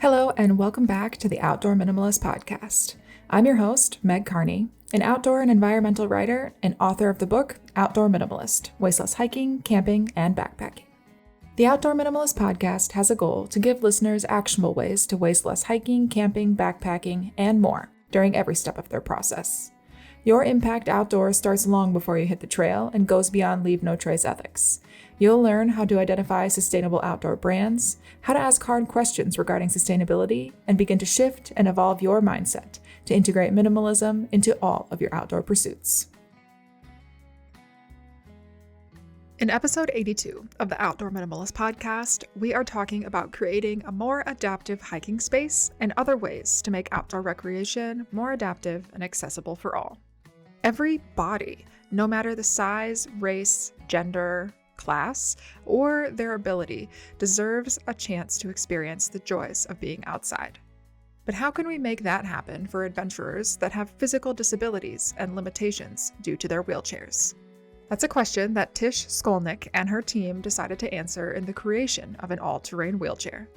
Hello, and welcome back to the Outdoor Minimalist podcast. I'm your host, Meg Carney, an outdoor and environmental writer and author of the book Outdoor Minimalist: Waste Less Hiking, Camping, and Backpacking. The Outdoor Minimalist podcast has a goal to give listeners actionable ways to waste less hiking, camping, backpacking, and more during every step of their process. Your impact outdoors starts long before you hit the trail and goes beyond leave no trace ethics. You'll learn how to identify sustainable outdoor brands, how to ask hard questions regarding sustainability, and begin to shift and evolve your mindset to integrate minimalism into all of your outdoor pursuits. In episode 82 of the Outdoor Minimalist podcast, we are talking about creating a more adaptive hiking space and other ways to make outdoor recreation more adaptive and accessible for all. Every body, no matter the size, race, gender, class, or their ability, deserves a chance to experience the joys of being outside. But how can we make that happen for adventurers that have physical disabilities and limitations due to their wheelchairs? That's a question that Tish Scolnik and her team decided to answer in the creation of an all-terrain wheelchair.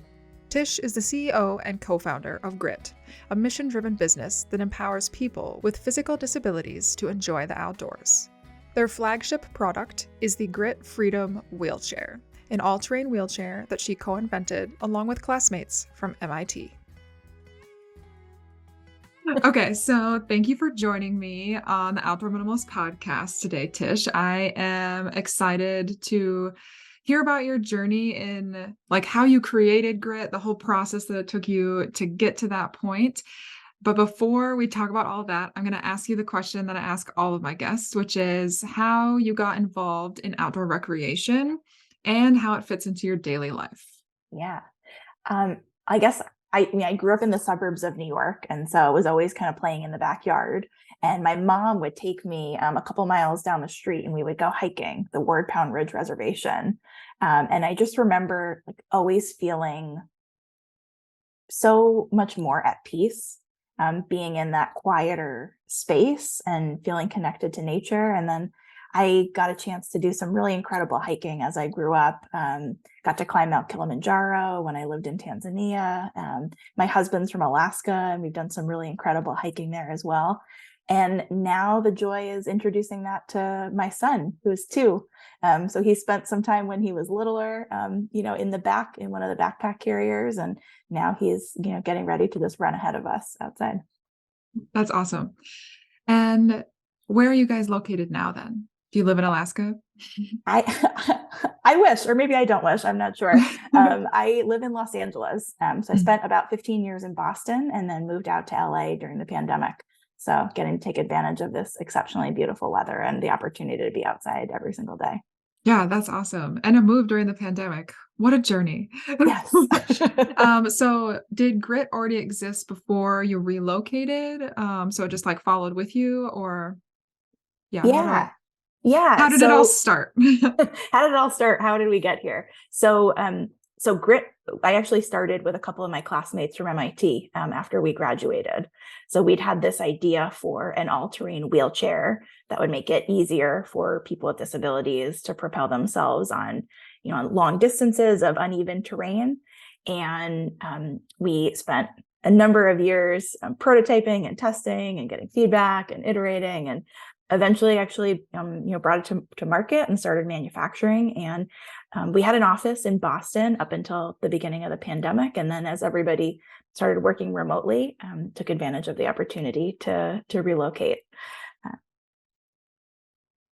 Tish is the CEO and co-founder of Grit, a mission-driven business that empowers people with physical disabilities to enjoy the outdoors. Their flagship product is the Grit Freedom Wheelchair, an all-terrain wheelchair that she co-invented along with classmates from MIT. Okay, so thank you for joining me on the Outdoor Minimalist podcast today, Tish. I am excited to hear about your journey in how you created Grit, the whole process that it took you to get to that point. But before we talk about all that, I'm going to ask you the question that I ask all of my guests, which is how you got involved in outdoor recreation and how it fits into your daily life. Yeah. I guess I grew up in the suburbs of New York, and so I was always kind of playing in the backyard. And my mom would take me a couple miles down the street, and we would go hiking the Ward Pound Ridge Reservation. And I just remember always feeling so much more at peace, being in that quieter space and feeling connected to nature. And then I got a chance to do some really incredible hiking as I grew up. Got to climb Mount Kilimanjaro when I lived in Tanzania. My husband's from Alaska, and we've done some really incredible hiking there as well. And now the joy is introducing that to my son, who is 2. So he spent some time when he was littler, in the back in one of the backpack carriers, and now he's, getting ready to just run ahead of us outside. That's awesome. And where are you guys located now then? Do you live in Alaska? I wish, or maybe I don't wish, I'm not sure. I live in Los Angeles. So I spent about 15 years in Boston and then moved out to LA during the pandemic. So getting to take advantage of this exceptionally beautiful weather and the opportunity to be outside every single day. Yeah, that's awesome. And a move during the pandemic. What a journey. Yes. So did Grit already exist before you relocated? So it just followed with you, or Yeah. How did it all start? How did it all start? How did we get here? So Grit, I actually started with a couple of my classmates from MIT after we graduated. So we'd had this idea for an all-terrain wheelchair that would make it easier for people with disabilities to propel themselves on long distances of uneven terrain. And we spent a number of years prototyping and testing and getting feedback and iterating, and eventually actually brought it to market and started manufacturing. And we had an office in Boston up until the beginning of the pandemic. And then as everybody started working remotely, took advantage of the opportunity to relocate.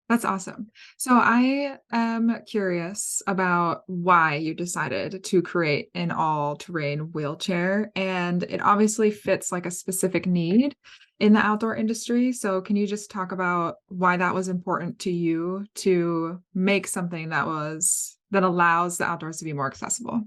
That's awesome. So I am curious about why you decided to create an all-terrain wheelchair, and it obviously fits a specific need in the outdoor industry. So can you just talk about why that was important to you to make something that allows the outdoors to be more accessible?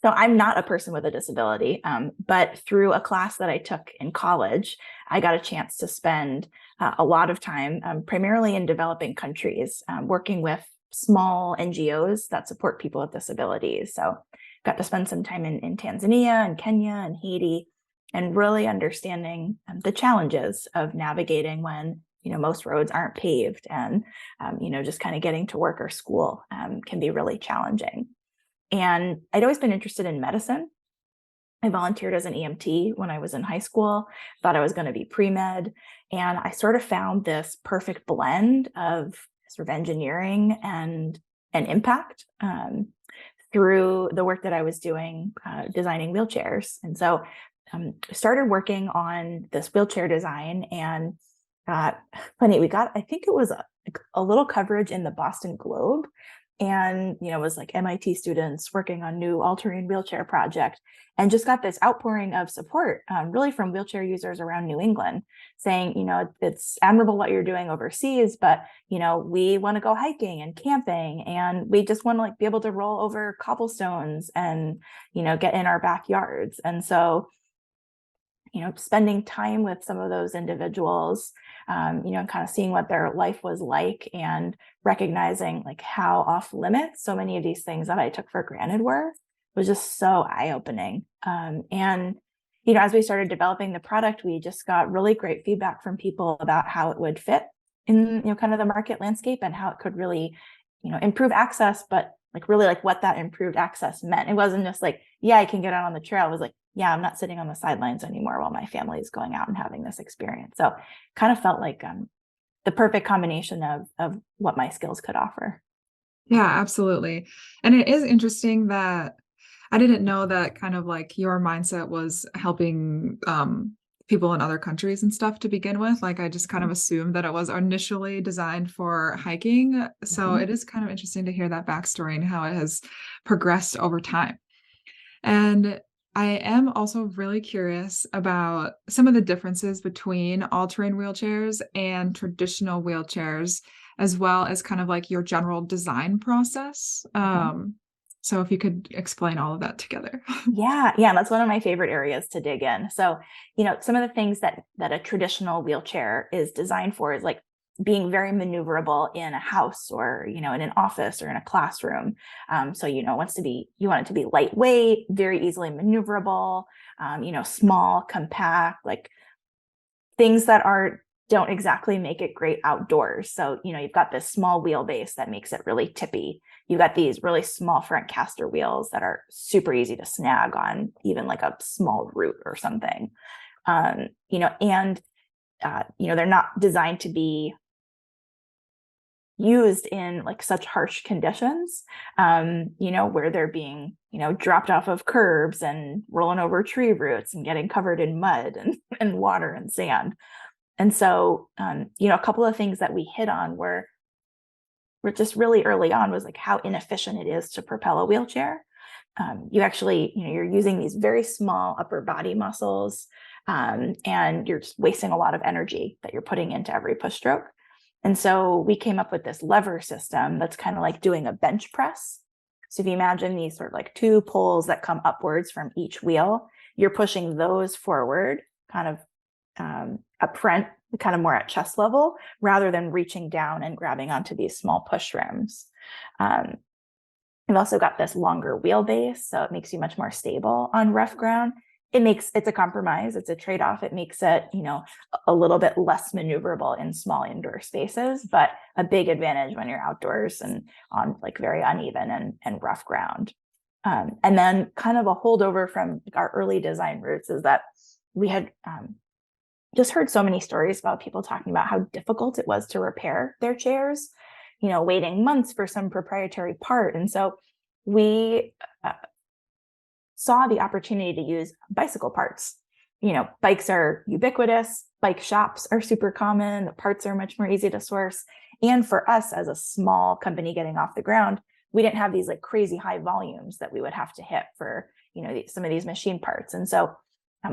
So I'm not a person with a disability, but through a class that I took in college, I got a chance to spend a lot of time, primarily in developing countries, working with small NGOs that support people with disabilities. So got to spend some time in Tanzania and Kenya and Haiti, and really understanding the challenges of navigating when most roads aren't paved, and just kind of getting to work or school can be really challenging. And I'd always been interested in medicine. I volunteered as an EMT when I was in high school, thought I was going to be pre-med. And I sort of found this perfect blend of sort of engineering and impact through the work that I was doing designing wheelchairs. And so started working on this wheelchair design, and funny, we got, I think it was a little coverage in the Boston Globe, and it was like MIT students working on new all-terrain wheelchair project, and just got this outpouring of support really from wheelchair users around New England, saying, it's admirable what you're doing overseas, but we want to go hiking and camping, and we just want to be able to roll over cobblestones and get in our backyards. And so spending time with some of those individuals, and kind of seeing what their life was like, and recognizing how off limits so many of these things that I took for granted was just so eye-opening. And as we started developing the product, we just got really great feedback from people about how it would fit in kind of the market landscape, and how it could really improve access, but really what that improved access meant. It wasn't just I can get out on the trail. It was I'm not sitting on the sidelines anymore while my family is going out and having this experience. So kind of felt like the perfect combination of what my skills could offer. Yeah, absolutely. And it is interesting that I didn't know that kind of your mindset was helping people in other countries and stuff to begin with. I just kind of assumed that it was initially designed for hiking. So it is kind of interesting to hear that backstory and how it has progressed over time. And I am also really curious about some of the differences between all-terrain wheelchairs and traditional wheelchairs, as well as kind of your general design process. So if you could explain all of that together. Yeah, that's one of my favorite areas to dig in. So, some of the things that a traditional wheelchair is designed for is being very maneuverable in a house, or in an office or in a classroom. So you want it to be lightweight, very easily maneuverable, small, compact, things that don't exactly make it great outdoors. So you've got this small wheelbase that makes it really tippy. You've got these really small front caster wheels that are super easy to snag on even a small root or something. And they're not designed to be used in such harsh conditions, where they're being, dropped off of curbs and rolling over tree roots and getting covered in mud and water and sand. And so, a couple of things that we hit on were just really early on was how inefficient it is to propel a wheelchair. You actually, you're using these very small upper body muscles, and you're just wasting a lot of energy that you're putting into every push stroke. And so we came up with this lever system that's kind of like doing a bench press. So if you imagine these sort of two poles that come upwards from each wheel, you're pushing those forward kind of up front, kind of more at chest level, rather than reaching down and grabbing onto these small push rims. We've also got this longer wheelbase, so it makes you much more stable on rough ground. It's a compromise. It's a trade-off. It makes it, a little bit less maneuverable in small indoor spaces, but a big advantage when you're outdoors and on very uneven and rough ground. And then kind of a holdover from our early design roots is that we had just heard so many stories about people talking about how difficult it was to repair their chairs, waiting months for some proprietary part. And so we saw the opportunity to use bicycle parts. Bikes are ubiquitous. Bike shops are super common. The parts are much more easy to source. And for us as a small company getting off the ground, we didn't have these crazy high volumes that we would have to hit for, some of these machine parts. And so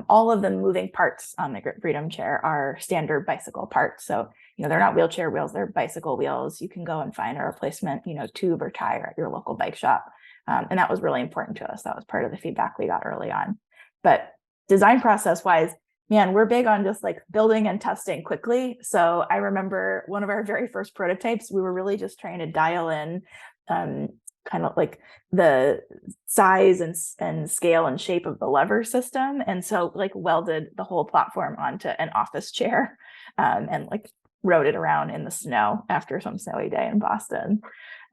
all of the moving parts on the Grip Freedom chair are standard bicycle parts. So, they're not wheelchair wheels, they're bicycle wheels. You can go and find a replacement, tube or tire at your local bike shop. And that was really important to us. That was part of the feedback we got early on. But design process wise, man, we're big on just building and testing quickly. So I remember one of our very first prototypes, we were really just trying to dial in kind of the size and scale and shape of the lever system. And so welded the whole platform onto an office chair and rode it around in the snow after some snowy day in Boston.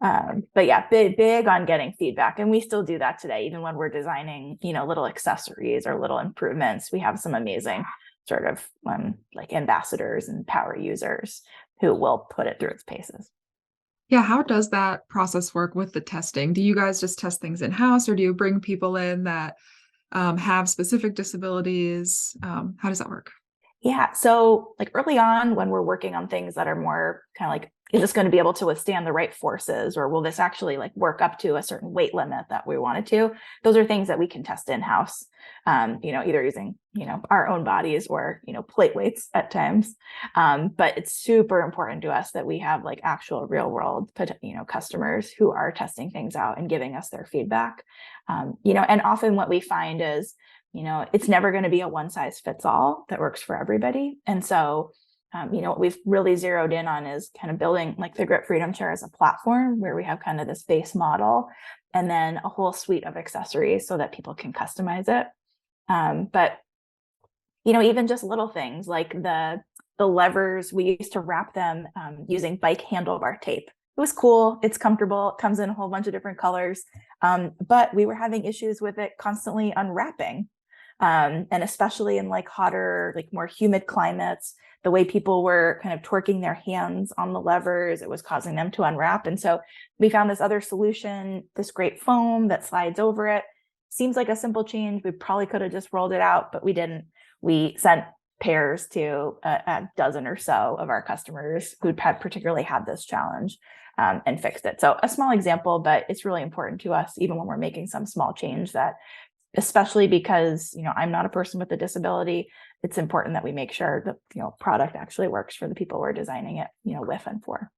But yeah, big on getting feedback. And we still do that today, even when we're designing, little accessories or little improvements. We have some amazing sort of like ambassadors and power users who will put it through its paces. Yeah, how does that process work with the testing? Do you guys just test things in-house, or do you bring people in that have specific disabilities? How does that work? Yeah. So like early on when we're working on things that are more kind of like, is this going to be able to withstand the right forces, or will this actually like work up to a certain weight limit that we wanted to? Those are things that we can test in-house, either using, our own bodies or, plate weights at times. But it's super important to us that we have like actual real world, customers who are testing things out and giving us their feedback. And often what we find is, it's never going to be a one size fits all that works for everybody. And so, what we've really zeroed in on is kind of building like the Grip Freedom Chair as a platform where we have kind of this base model and then a whole suite of accessories so that people can customize it. But, even just little things like the levers, we used to wrap them using bike handlebar tape. It was cool. It's comfortable. It comes in a whole bunch of different colors. But we were having issues with it constantly unwrapping. And especially in like hotter, like more humid climates, the way people were kind of torquing their hands on the levers, it was causing them to unwrap. And so we found this other solution, this great foam that slides over it. Seems like a simple change. We probably could have just rolled it out, but we didn't. We sent pairs to a dozen or so of our customers who'd particularly had this challenge and fixed it. So a small example, but it's really important to us, even when we're making some small change, that especially because, I'm not a person with a disability, it's important that we make sure the, product actually works for the people we're designing it, with and for.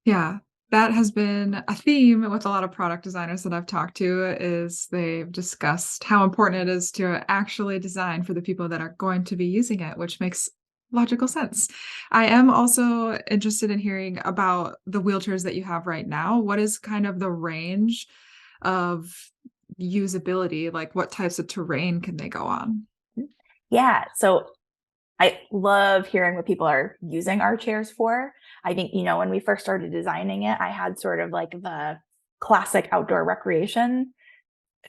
Yeah, that has been a theme with a lot of product designers that I've talked to, is they've discussed how important it is to actually design for the people that are going to be using it, which makes logical sense. I am also interested in hearing about the wheelchairs that you have right now. What is kind of the range of usability? Like, what types of terrain can they go on? Yeah. So I love hearing what people are using our chairs for. I think, when we first started designing it, I had sort of like the classic outdoor recreation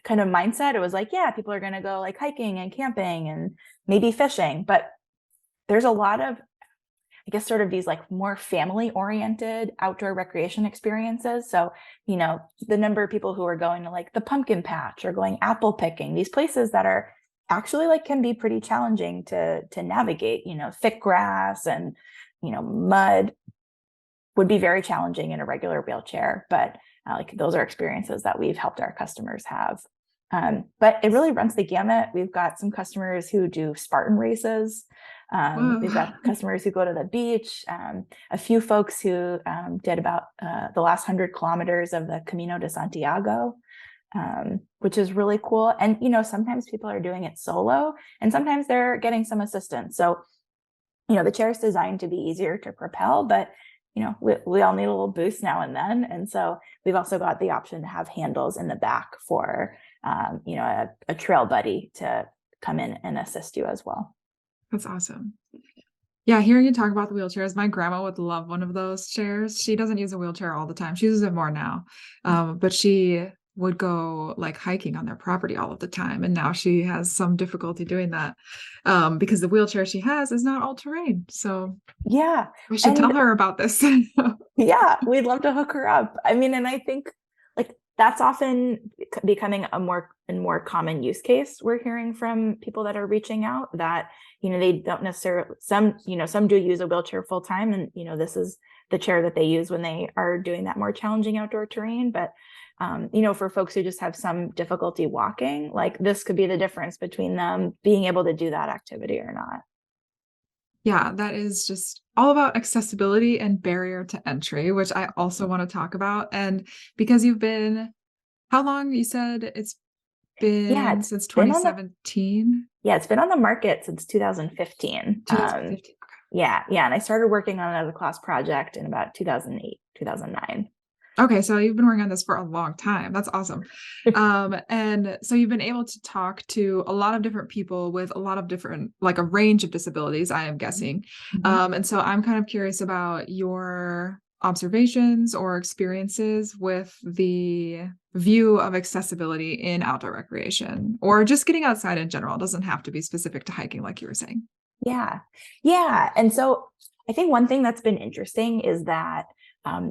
kind of mindset. It was like, yeah, people are going to go like hiking and camping and maybe fishing, but there's a lot of, I guess, sort of these like more family oriented outdoor recreation experiences. So, the number of people who are going to like the pumpkin patch or going apple picking, these places that are actually like can be pretty challenging to navigate, thick grass and, mud would be very challenging in a regular wheelchair, but like those are experiences that we've helped our customers have. But it really runs the gamut. We've got some customers who do Spartan races. We've got customers who go to the beach, a few folks who did about the last 100 kilometers of the Camino de Santiago, which is really cool. And, sometimes people are doing it solo and sometimes they're getting some assistance. So, the chair is designed to be easier to propel, but we all need a little boost now and then. And so we've also got the option to have handles in the back for, a trail buddy to come in and assist you as well. That's awesome. Yeah, hearing you talk about the wheelchairs, my grandma would love one of those chairs. She doesn't use a wheelchair all the time. She uses it more now. But she would go like hiking on their property all of the time. And now she has some difficulty doing that because the wheelchair she has is not all terrain. So yeah, we should tell her about this. Yeah, we'd love to hook her up. I mean, and I think like that's often becoming a more and more common use case. We're hearing from people that are reaching out that, they don't necessarily, some do use a wheelchair full time. And, this is the chair that they use when they are doing that more challenging outdoor terrain. But, for folks who just have some difficulty walking, like this could be the difference between them being able to do that activity or not. Yeah, that is just all about accessibility and barrier to entry, which I also want to talk about. And because you've been, how long you said it's Yeah, been it's since been on the 2017? it's been on the market since 2015. 2015. Yeah, and I started working on it as a class project in about 2008, 2009. Okay, so you've been working on this for a long time. That's awesome. And so you've been able to talk to a lot of different people with a lot of different, like a range of disabilities, I am guessing. Mhm. And so I'm kind of curious about your observations or experiences with the view of accessibility in outdoor recreation or just getting outside in general? It doesn't have to be specific to hiking, like you were saying. Yeah. Yeah. And so I think one thing that's been interesting is that,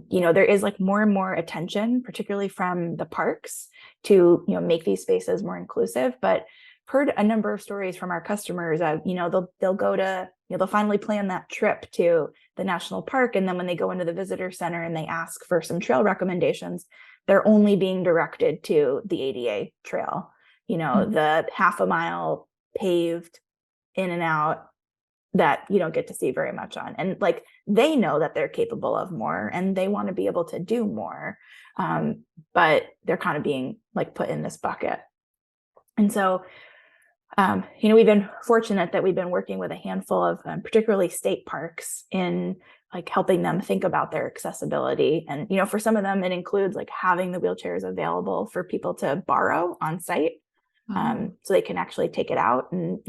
there is like more and more attention, particularly from the parks to, make these spaces more inclusive. But heard a number of stories from our customers of, they'll go to, they'll finally plan that trip to the national park. And then when they go into the visitor center and they ask for some trail recommendations, they're only being directed to the ADA trail, the half a mile paved in and out that you don't get to see very much on. And like, they know that they're capable of more and they want to be able to do more. But they're kind of being like put in this bucket. And so, we've been fortunate that we've been working with a handful of particularly state parks in like helping them think about their accessibility. And, for some of them, it includes like having the wheelchairs available for people to borrow on site. So they can actually take it out and,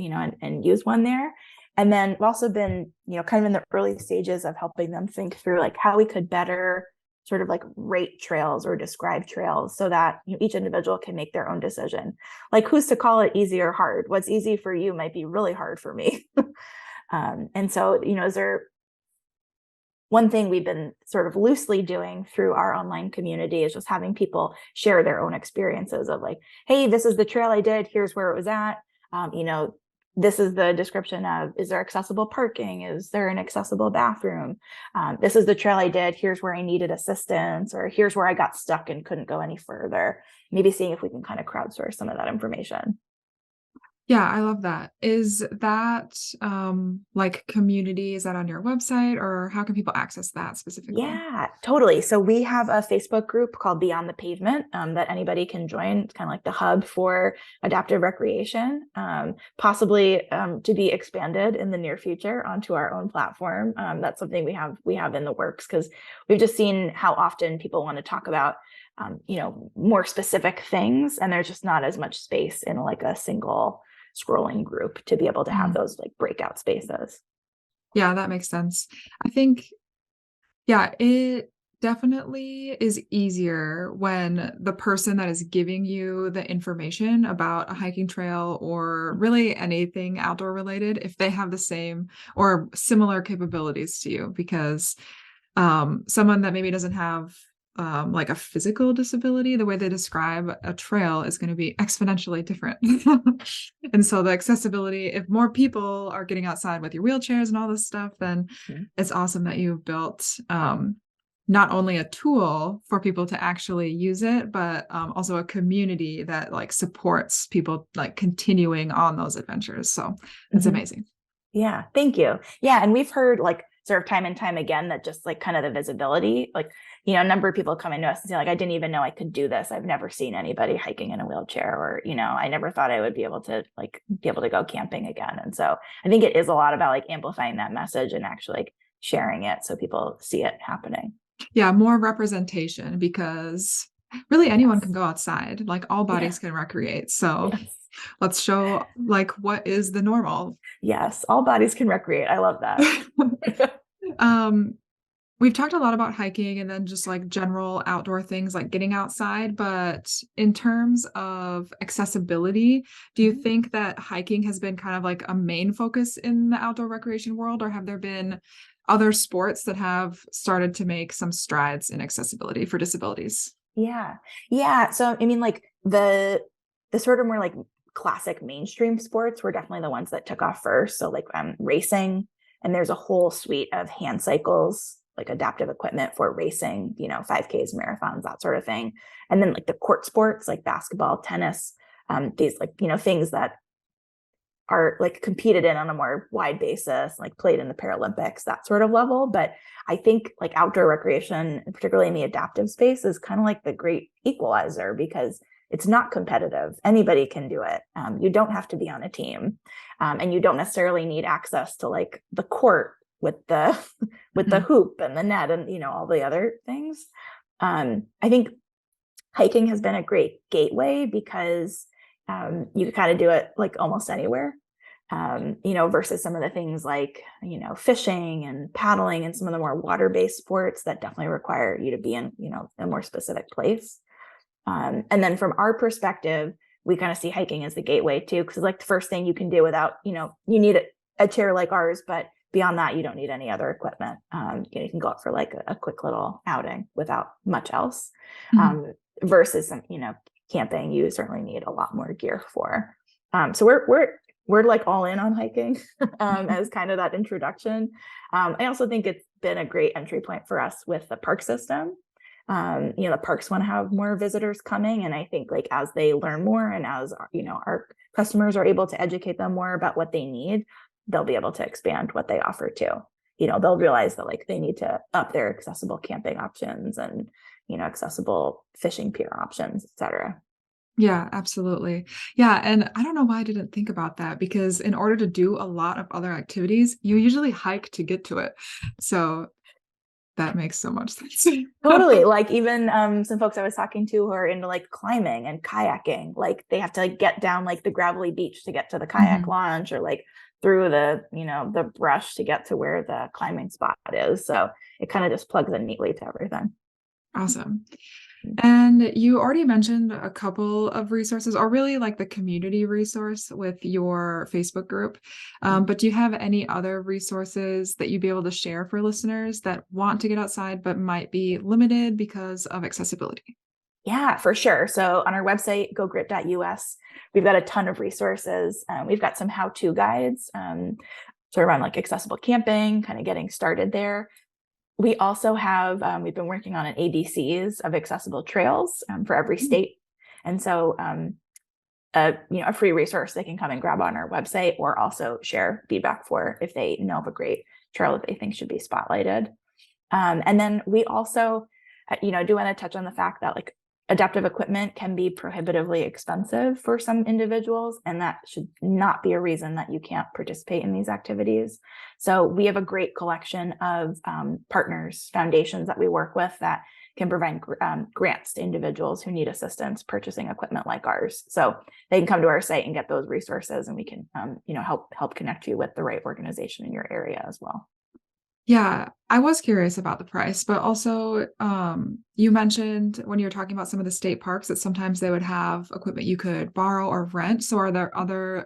and use one there. And then we've also been, kind of in the early stages of helping them think through like how we could better sort of like rate trails or describe trails so that each individual can make their own decision. Like who's to call it easy or hard? What's easy for you might be really hard for me. And so, is there one thing we've been sort of loosely doing through our online community is just having people share their own experiences of like, hey, this is the trail I did. Here's where it was at. This is the description of, is there accessible parking? Is there an accessible bathroom? This is the trail I did. Here's where I needed assistance, or here's where I got stuck and couldn't go any further. Maybe seeing if we can kind of crowdsource some of that information. Yeah, I love that. Is that like community? Is that on your website, or how can people access that specifically? Yeah, totally. So we have a Facebook group called Beyond the Pavement that anybody can join. It's kind of like the hub for adaptive recreation, possibly to be expanded in the near future onto our own platform. That's something we have in the works because we've just seen how often people want to talk about more specific things, and there's just not as much space in like a single scrolling group to be able to have those like breakout spaces. Yeah, that makes sense. I think, yeah, it definitely is easier when the person that is giving you the information about a hiking trail or really anything outdoor related, if they have the same or similar capabilities to you, because someone that maybe doesn't have like a physical disability, the way they describe a trail is going to be exponentially different. And so the accessibility, if more people are getting outside with your wheelchairs and all this stuff, then it's awesome that you've built not only a tool for people to actually use it, but also a community that like supports people like continuing on those adventures. So it's amazing. Yeah, thank you. Yeah, and we've heard like sort of time and time again that just like kind of the visibility, like, a number of people coming to us and say like, I didn't even know I could do this. I've never seen anybody hiking in a wheelchair, or, I never thought I would be able to go camping again. And so I think it is a lot about like amplifying that message and actually like sharing it so people see it happening. Yeah, more representation, because really anyone can go outside, like all bodies can recreate. So let's show like what is the normal. Yes, all bodies can recreate. I love that. We've talked a lot about hiking and then just like general outdoor things like getting outside, but in terms of accessibility, do you think that hiking has been kind of like a main focus in the outdoor recreation world, or have there been other sports that have started to make some strides in accessibility for disabilities? Yeah. Yeah. So, I mean, like the sort of more like classic mainstream sports were definitely the ones that took off first. So like racing, and there's a whole suite of hand cycles, like adaptive equipment for racing, 5Ks, marathons, that sort of thing. And then like the court sports, like basketball, tennis, these like, things that are like competed in on a more wide basis, like played in the Paralympics, that sort of level. But I think like outdoor recreation, particularly in the adaptive space, is kind of like the great equalizer because it's not competitive. Anybody can do it. You don't have to be on a team, and you don't necessarily need access to like the court with the the hoop and the net and all the other things. I think hiking has been a great gateway because you can kind of do it like almost anywhere. versus some of the things like, fishing and paddling and some of the more water-based sports that definitely require you to be in, a more specific place. And then from our perspective, we kind of see hiking as the gateway too, because like the first thing you can do without, you need a chair like ours, but beyond that, you don't need any other equipment. You can go out for like a quick little outing without much else. Mhm. Versus some, camping, you certainly need a lot more gear for. So we're like all in on hiking as kind of that introduction. I also think it's been a great entry point for us with the park system. The parks want to have more visitors coming, and I think like as they learn more and as our customers are able to educate them more about what they need, they'll be able to expand what they offer too. They'll realize that like they need to up their accessible camping options and accessible fishing pier options, etc. Yeah, absolutely. Yeah, and I don't know why I didn't think about that because in order to do a lot of other activities, you usually hike to get to it. So that makes so much sense. Totally. Like even some folks I was talking to who are into like climbing and kayaking, like they have to like get down like the gravelly beach to get to the kayak Mhm. launch, or like through the brush to get to where the climbing spot is. So it kind of just plugs in neatly to everything. Awesome. And you already mentioned a couple of resources, or really like the community resource with your Facebook group. But do you have any other resources that you'd be able to share for listeners that want to get outside but might be limited because of accessibility? Yeah, for sure. So on our website, gogrit.us, we've got a ton of resources. We've got some how-to guides, sort of on like accessible camping, kind of getting started there. We also have, we've been working on an ABCs of accessible trails for every Mm. state. And so a free resource they can come and grab on our website, or also share feedback for if they know of a great trail that they think should be spotlighted. And then we also, do want to touch on the fact that like adaptive equipment can be prohibitively expensive for some individuals, and that should not be a reason that you can't participate in these activities. So we have a great collection of partners, foundations that we work with that can provide grants to individuals who need assistance purchasing equipment like ours. So they can come to our site and get those resources, and we can, help connect you with the right organization in your area as well. Yeah, I was curious about the price, but also, you mentioned when you were talking about some of the state parks that sometimes they would have equipment you could borrow or rent. So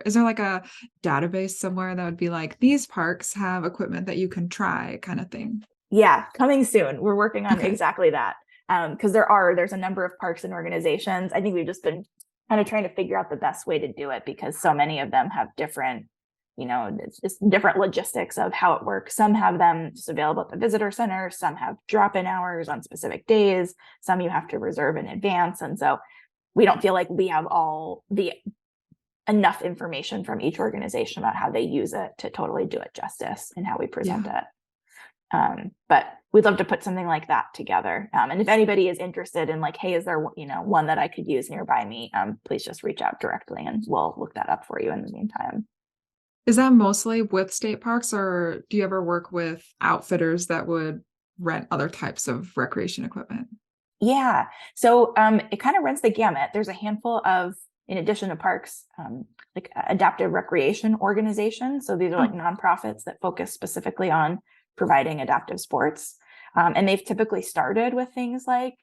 is there like a database somewhere that would be like, these parks have equipment that you can try kind of thing? Yeah, coming soon. We're working on Okay. exactly that. Because there's a number of parks and organizations. I think we've just been kind of trying to figure out the best way to do it, because so many of them have different, it's just different logistics of how it works. Some have them just available at the visitor center, some have drop-in hours on specific days, some you have to reserve in advance. And so we don't feel like we have all the enough information from each organization about how they use it to totally do it justice and how we present Yeah. it. But we'd love to put something like that together. And if anybody is interested in like, hey, is there, one that I could use nearby me? Please just reach out directly and we'll look that up for you in the meantime. Is that mostly with state parks, or do you ever work with outfitters that would rent other types of recreation equipment? Yeah. So it kind of runs the gamut. There's a handful of, in addition to parks, like adaptive recreation organizations. So these are like Oh, nonprofits that focus specifically on providing adaptive sports. And they've typically started with things like,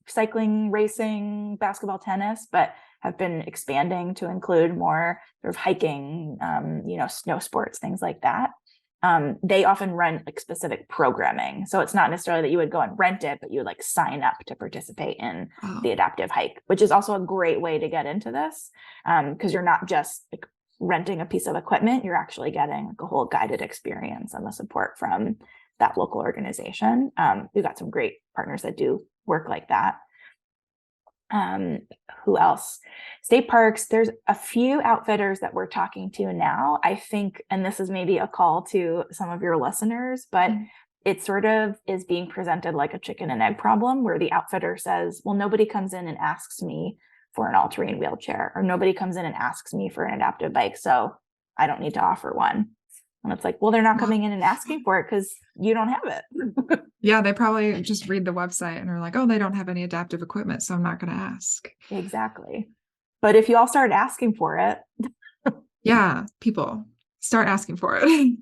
cycling, racing, basketball, tennis, but have been expanding to include more sort of hiking, snow sports, things like that. They often run like specific programming. So it's not necessarily that you would go and rent it, but you would like sign up to participate in the oh, adaptive hike, which is also a great way to get into this, because you're not just like renting a piece of equipment, you're actually getting like a whole guided experience and the support from that local organization. We've got some great partners that do work like that. Um, who else? State parks. There's a few outfitters that we're talking to now, I think, and this is maybe a call to some of your listeners, but mm, it sort of is being presented like a chicken and egg problem, where the outfitter says, well, nobody comes in and asks me for an all-terrain wheelchair, or nobody comes in and asks me for an adaptive bike, so I don't need to offer one. And it's like, well, they're not well, coming in and asking for it because you don't have it. yeah, they probably just read the website and are like, oh, they don't have any adaptive equipment, so I'm not going to ask. Exactly. But if you all started asking for it, Yeah, people start asking for it.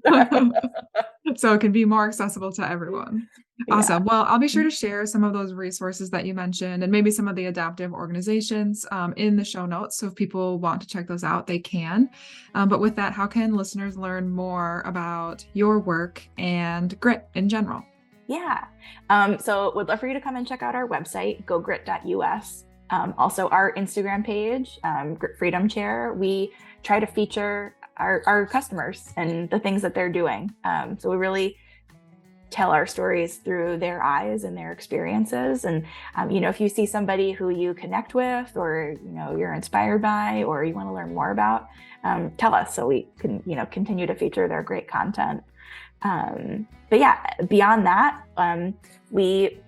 So it can be more accessible to everyone. Yeah. Awesome. Well, I'll be sure to share some of those resources that you mentioned and maybe some of the adaptive organizations in the show notes. So if people want to check those out, they can. But with that, how can listeners learn more about your work and grit in general? Yeah. So would love for you to come and check out our website, gogrit.us. Also our Instagram page, Grit Freedom Chair. We try to feature our customers and the things that they're doing. So we really tell our stories through their eyes and their experiences. And, if you see somebody who you connect with, or, you're inspired by, or you want to learn more about, tell us so we can, continue to feature their great content. But yeah, beyond that, we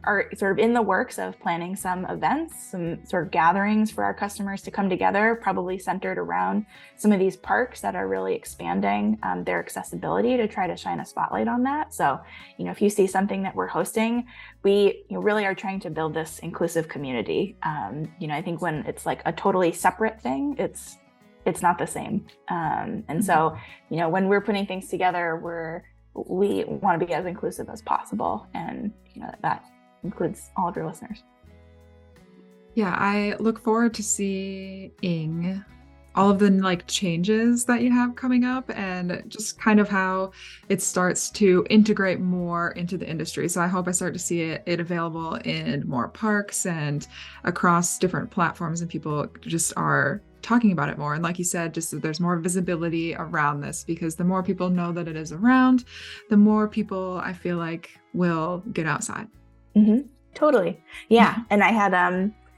are sort of in the works of planning some events, some sort of gatherings for our customers to come together, probably centered around some of these parks that are really expanding their accessibility, to try to shine a spotlight on that. So, if you see something that we're hosting, we really are trying to build this inclusive community. I think when it's like a totally separate thing, it's not the same. And so, when we're putting things together, we want to be as inclusive as possible. And, that includes all of your listeners. Yeah, I look forward to seeing all of the changes that you have coming up, and just kind of how it starts to integrate more into the industry. So I hope I start to see it available in more parks and across different platforms, and people just are talking about it more. And like you said, just that there's more visibility around this, because the more people know that it is around, the more people I feel like will get outside. Mm-hmm. Totally. Yeah. And I had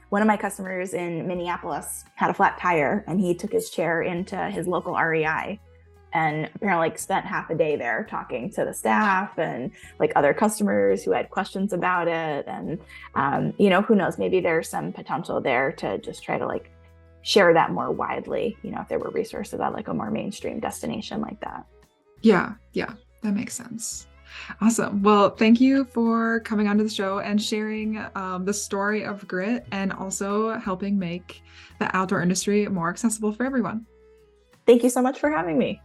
one of my customers in Minneapolis had a flat tire, and he took his chair into his local REI, and apparently spent half a day there talking to the staff and other customers who had questions about it. And, who knows, maybe there's some potential there to just try to share that more widely, if there were resources at a more mainstream destination like that. Yeah, that makes sense. Awesome. Well, thank you for coming onto the show and sharing the story of grit, and also helping make the outdoor industry more accessible for everyone. Thank you so much for having me.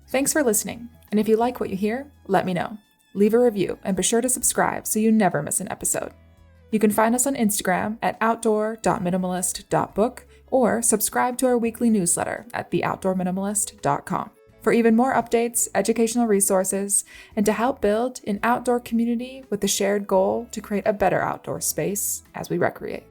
Thanks for listening. And if you like what you hear, let me know. Leave a review and be sure to subscribe so you never miss an episode. You can find us on Instagram at outdoor.minimalist.book, or subscribe to our weekly newsletter at theoutdoorminimalist.com. For even more updates, educational resources, and to help build an outdoor community with the shared goal to create a better outdoor space as we recreate.